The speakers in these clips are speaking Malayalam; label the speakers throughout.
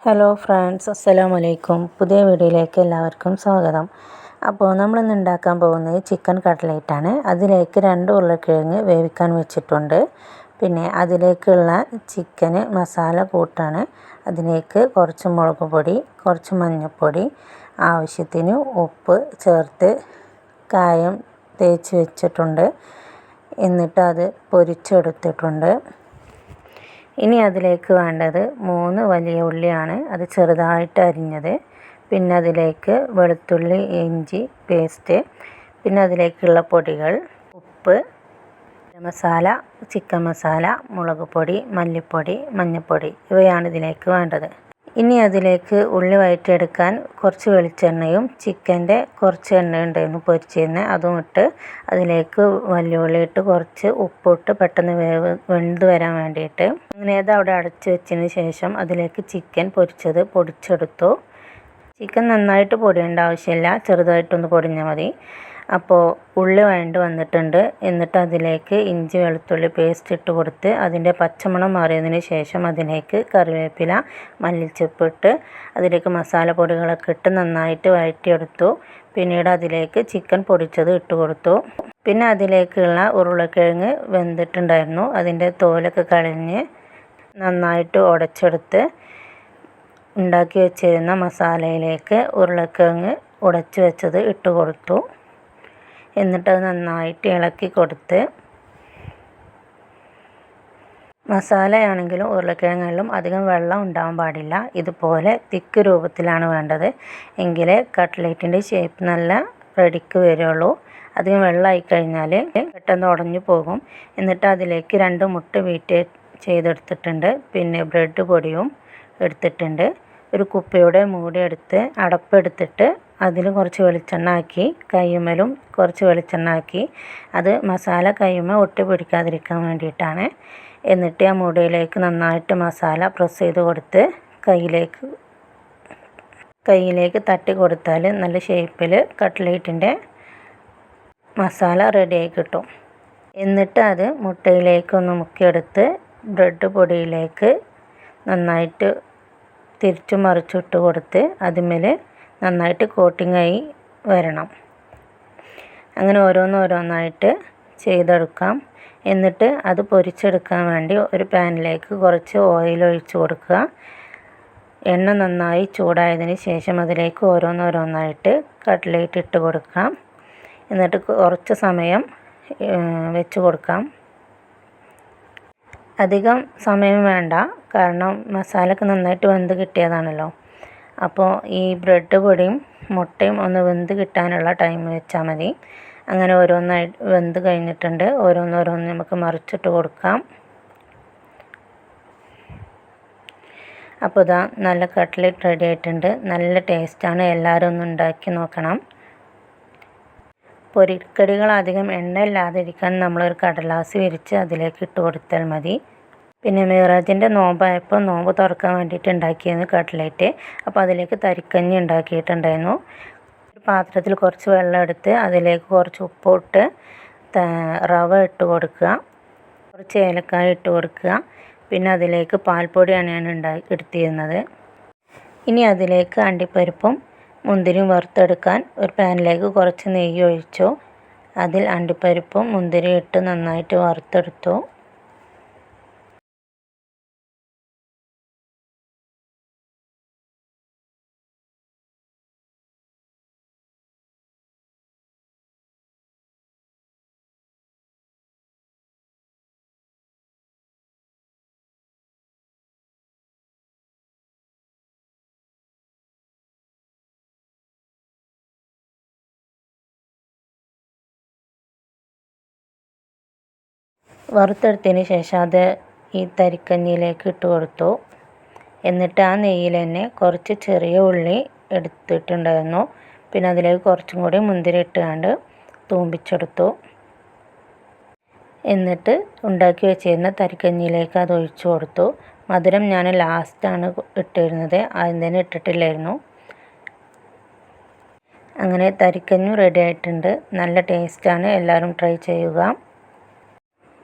Speaker 1: ഹലോ ഫ്രണ്ട്സ്, അസ്സലാമു അലൈക്കും. പുതിയ വീഡിയോയിലേക്ക് എല്ലാവർക്കും സ്വാഗതം. അപ്പോൾ നമ്മളിന്ന് ഉണ്ടാക്കാൻ പോകുന്നത് ചിക്കൻ കട്ട്ലേറ്റാണ്. അതിലേക്ക് 2 ഉരുളക്കിഴങ്ങ് വേവിക്കാൻ വെച്ചിട്ടുണ്ട്. പിന്നെ അതിലേക്കുള്ള ചിക്കന് മസാല കൂട്ടാണ്. അതിലേക്ക് കുറച്ച് മുളക് പൊടി, കുറച്ച് മഞ്ഞൾപ്പൊടി, ആവശ്യത്തിന് ഉപ്പ് ചേർത്ത് കായം തേച്ച് വെച്ചിട്ടുണ്ട്. എന്നിട്ട് അത് പൊരിച്ചെടുത്തിട്ടുണ്ട്. ഇനി അതിലേക്ക് വേണ്ടത് 3 വലിയ ഉള്ളിയാണ്. അത് ചെറുതായിട്ട് അരിഞ്ഞത്. പിന്നെ അതിലേക്ക് വെളുത്തുള്ളി ഇഞ്ചി പേസ്റ്റ്, പിന്നെ അതിലേക്കുള്ള പൊടികൾ ഉപ്പ്, മസാല, ചിക്കൻ മസാല, മുളക് പൊടി, മല്ലിപ്പൊടി, മഞ്ഞൾപ്പൊടി ഇവയാണ് ഇതിലേക്ക് വേണ്ടത്. ഇനി അതിലേക്ക് ഉള്ളി വഴറ്റിയെടുക്കാൻ കുറച്ച് വെളിച്ചെണ്ണയും ചിക്കൻ്റെ കുറച്ച് എണ്ണ ഉണ്ടായിരുന്നു പൊരിച്ചിരുന്നത്, അതും ഇട്ട് അതിലേക്ക് വലിയ ഉള്ളി ഇട്ട് കുറച്ച് ഉപ്പിട്ട് പെട്ടെന്ന് വെന്ത് വരാൻ വേണ്ടിയിട്ട് അങ്ങനെ അത് അവിടെ അടച്ച് വെച്ചതിന് ശേഷം അതിലേക്ക് ചിക്കൻ പൊരിച്ചത് പൊടിച്ചെടുത്തു. ചിക്കൻ നന്നായിട്ട് പൊടിയേണ്ട ആവശ്യമില്ല, ചെറുതായിട്ടൊന്ന് പൊടിഞ്ഞാൽ മതി. അപ്പോൾ ഉള്ളി വഴണ്ട് വന്നിട്ടുണ്ട്. എന്നിട്ട് അതിലേക്ക് ഇഞ്ചി വെളുത്തുള്ളി പേസ്റ്റ് ഇട്ട് കൊടുത്ത് അതിൻ്റെ പച്ചമണം മാറിയതിന് ശേഷം അതിലേക്ക് കറിവേപ്പില മല്ലിച്ചപ്പ് ഇട്ട് അതിലേക്ക് മസാലപ്പൊടികളൊക്കെ ഇട്ട് നന്നായിട്ട് വഴറ്റിയെടുത്തു. പിന്നീട് അതിലേക്ക് ചിക്കൻ പൊടിച്ചത് ഇട്ട് കൊടുത്തു. പിന്നെ അതിലേക്കുള്ള ഉരുളക്കിഴങ്ങ് വെന്തിട്ടുണ്ടായിരുന്നു. അതിൻ്റെ തോലൊക്കെ കളഞ്ഞ് നന്നായിട്ട് ഉടച്ചെടുത്ത് ഉണ്ടാക്കി വെച്ചിരുന്ന മസാലയിലേക്ക് ഉരുളക്കിഴങ്ങ് ഉടച്ച് വെച്ചത് ഇട്ട് കൊടുത്തു. എന്നിട്ടത് നന്നായിട്ട് ഇളക്കി കൊടുത്ത്, മസാലയാണെങ്കിലും ഉരുളക്കിഴങ്ങാണെങ്കിലും അധികം വെള്ളം ഉണ്ടാവാൻ പാടില്ല. ഇതുപോലെ തിക്ക് രൂപത്തിലാണ് വേണ്ടത്. എങ്കിലേ കട്ട്ലേറ്റിൻ്റെ ഷേപ്പ് നല്ല റെഡിക്ക് വരുള്ളൂ. അധികം വെള്ളമായി കഴിഞ്ഞാൽ പെട്ടെന്ന് ഉടഞ്ഞു പോകും. എന്നിട്ട് അതിലേക്ക് 2 മുട്ട ബീറ്റ് ചെയ്തെടുത്തിട്ടുണ്ട്. പിന്നെ ബ്രെഡ് പൊടിയും എടുത്തിട്ടുണ്ട്. ഒരു കുപ്പിയുടെ മൂടി എടുത്ത് അടപ്പെടുത്തിട്ട് അതിൽ കുറച്ച് വെളിച്ചെണ്ണ ആക്കി കയ്യുമ്മലും കുറച്ച് വെളിച്ചെണ്ണ ആക്കി അത് മസാല കയ്യുമ്മ ഒട്ടി പിടിക്കാതിരിക്കാൻ വേണ്ടിയിട്ടാണ്. എന്നിട്ട് ആ മൂടിയിലേക്ക് നന്നായിട്ട് മസാല പ്രസ് ചെയ്ത് കൊടുത്ത് കയ്യിലേക്ക് തട്ടി കൊടുത്താൽ നല്ല ഷേപ്പിൽ കട്ട്ലേറ്റിൻ്റെ മസാല റെഡിയായി കിട്ടും. എന്നിട്ട് അത് മുട്ടയിലേക്കൊന്ന് മുക്കിയെടുത്ത് ബ്രെഡ് പൊടിയിലേക്ക് നന്നായിട്ട് തിരിച്ചു മറിച്ചിട്ട് കൊടുത്ത് അതിന്മേൽ നന്നായിട്ട് കോട്ടിങ്ങായി വരണം. അങ്ങനെ ഓരോന്നായിട്ട് ചെയ്തെടുക്കാം. എന്നിട്ട് അത് പൊരിച്ചെടുക്കാൻ വേണ്ടി ഒരു പാനിലേക്ക് കുറച്ച് ഓയിൽ ഒഴിച്ച് കൊടുക്കുക. എണ്ണ നന്നായി ചൂടായതിന് ശേഷം അതിലേക്ക് ഓരോന്നായിട്ട് കട്ട്ലേറ്റ് ഇട്ട് കൊടുക്കാം. എന്നിട്ട് കുറച്ച് സമയം വെച്ച് കൊടുക്കാം. അധികം സമയം വേണ്ട, കാരണം മസാലയൊക്കെ നന്നായിട്ട് വെന്ത് കിട്ടിയതാണല്ലോ. അപ്പോൾ ഈ ബ്രെഡ് പൊടിയും മുട്ടയും ഒന്ന് വെന്ത് കിട്ടാനുള്ള ടൈം വെച്ചാൽ മതി. അങ്ങനെ ഓരോന്നായി വെന്ത് കഴിഞ്ഞിട്ടുണ്ട്. ഓരോന്ന് നമുക്ക് മറിച്ചിട്ട് കൊടുക്കാം. അപ്പോൾ ഇതാ നല്ല കട്ട്ലേറ്റ് റെഡി ആയിട്ടുണ്ട്. നല്ല ടേസ്റ്റാണ്. എല്ലാവരും ഒന്ന് ഉണ്ടാക്കി നോക്കണം. പൊരിക്കടികൾ അധികം എണ്ണ ഇല്ലാതിരിക്കാൻ നമ്മളൊരു കടലാസ് വിരിച്ച് അതിലേക്ക് ഇട്ട് കൊടുത്താൽ മതി. പിന്നെ മിറാജിൻ്റെ നോമ്പായപ്പോൾ നോമ്പ് തുറക്കാൻ വേണ്ടിയിട്ട് ഉണ്ടാക്കിയിരുന്നു കട്ട്ലേറ്റ്. അപ്പോൾ അതിലേക്ക് തരിക്കഞ്ഞി ഉണ്ടാക്കിയിട്ടുണ്ടായിരുന്നു. ഒരു പാത്രത്തിൽ കുറച്ച് വെള്ളം എടുത്ത് അതിലേക്ക് കുറച്ച് ഉപ്പിട്ട് റവ ഇട്ട് കൊടുക്കുക, കുറച്ച് ഏലക്കായ ഇട്ട് കൊടുക്കുക. പിന്നെ അതിലേക്ക് പാൽപ്പൊടിയാണ് ഞാൻ എടുത്തിരുന്നത്. ഇനി അതിലേക്ക് അണ്ടിപ്പരിപ്പും മുന്തിരിയും വറുത്തെടുക്കാൻ ഒരു പാനിലേക്ക് കുറച്ച് നെയ്യ് ഒഴിച്ചു. അതിൽ അണ്ടിപ്പരിപ്പും മുന്തിരിയും ഇട്ട് നന്നായിട്ട് വറുത്തെടുത്തു. വറുത്തെടുത്തതിന് ശേഷം അത് ഈ തരിക്കഞ്ഞിയിലേക്ക് ഇട്ട് കൊടുത്തു. എന്നിട്ട് ആ നെയ്യിൽ തന്നെ കുറച്ച് ചെറിയ ഉള്ളി എടുത്തിട്ടുണ്ടായിരുന്നു. പിന്നെ അതിലേക്ക് കുറച്ചും കൂടി മുന്തിരി ഇട്ടുകൊണ്ട് തൂമ്പിച്ചെടുത്തു. എന്നിട്ട് ഉണ്ടാക്കി വെച്ചിരുന്ന തരിക്കഞ്ഞിയിലേക്ക് അത് ഒഴിച്ചു കൊടുത്തു. മധുരം ഞാൻ ലാസ്റ്റാണ് ഇട്ടിരുന്നത്, ആദ്യം തന്നെ ഇട്ടിട്ടില്ലായിരുന്നു. അങ്ങനെ തരിക്കഞ്ഞു റെഡി ആയിട്ടുണ്ട്. നല്ല ടേസ്റ്റാണ്. എല്ലാവരും ട്രൈ ചെയ്യുക.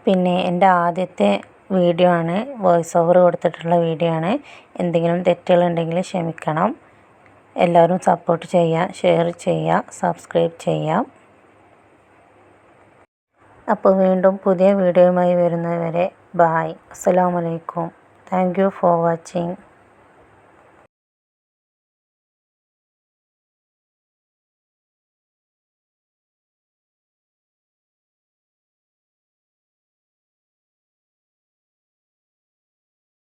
Speaker 1: പിന്നെ എൻ്റെ ആദ്യത്തെ വീഡിയോ ആണ്, വോയിസ് ഓവർ കൊടുത്തിട്ടുള്ള വീഡിയോ ആണ്. എന്തെങ്കിലും തെറ്റുകളുണ്ടെങ്കിൽ ക്ഷമിക്കണം. എല്ലാവരും സപ്പോർട്ട് ചെയ്യുക, ഷെയർ ചെയ്യുക, സബ്സ്ക്രൈബ് ചെയ്യുക. അപ്പോൾ വീണ്ടും പുതിയ വീഡിയോയുമായി വരുന്നതുവരെ ബായ്. അസ്സലാമു അലൈക്കും. Thank you for watching.